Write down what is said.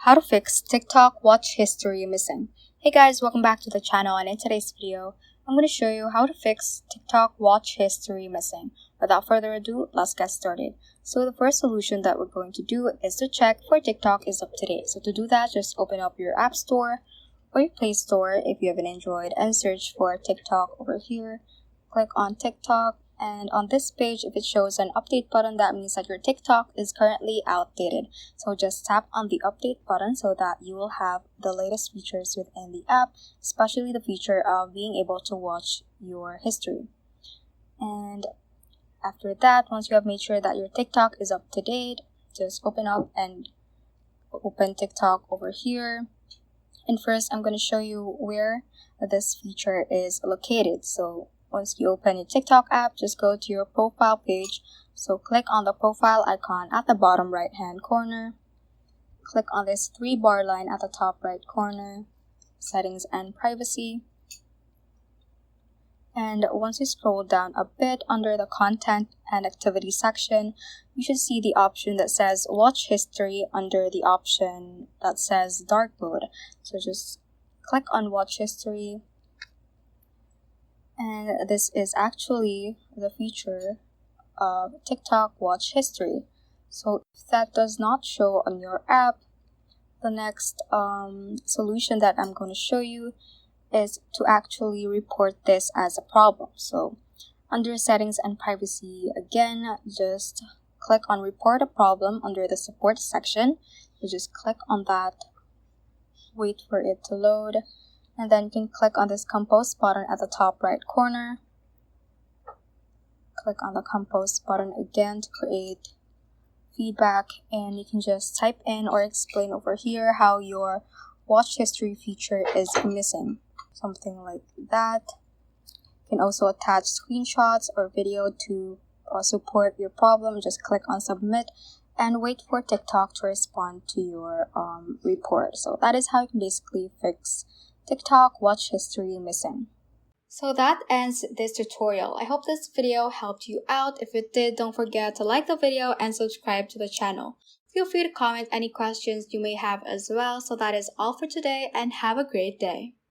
How to fix TikTok watch history missing. Hey guys, welcome back to the channel, and in today's video, I'm going to show you how to fix TikTok watch history missing. Without further ado, let's get started. So the first solution that we're going to do is to check for TikTok is up to date. So to do that, just open up your App Store or your Play Store if you have an Android and search for TikTok over here. Click on TikTok. And on this page, if it shows an update button, that means that your TikTok is currently outdated. So just tap on the update button so that you will have the latest features within the app, especially the feature of being able to watch your history. And after that, once you have made sure that your TikTok is up to date, just open up and open TikTok over here. And first, I'm going to show you where this feature is located. So once you open your TikTok app, just go to your profile page. So click on the profile icon at the bottom right hand corner. Click on this 3-bar line at the top right corner, settings and privacy. And once you scroll down a bit under the content and activity section, you should see the option that says watch history under the option that says dark mode. So just click on watch history. And this is actually the feature of TikTok watch history. So if that does not show on your app, the next solution that I'm going to show you is to actually report this as a problem. So under settings and privacy, again, just click on report a problem under the support section. So just click on that, wait for it to load. And then you can click on this compose button at the top right corner. Click on the compose button again to create feedback, and you can just type in or explain over here how your watch history feature is missing. Something like that. You can also attach screenshots or video to support your problem. Just click on submit and wait for TikTok to respond to your report. So that is how you can basically fix TikTok watch history missing. So that ends this tutorial. I hope this video helped you out. If it did, don't forget to like the video and subscribe to the channel. Feel free to comment any questions you may have as well. So that is all for today, and have a great day.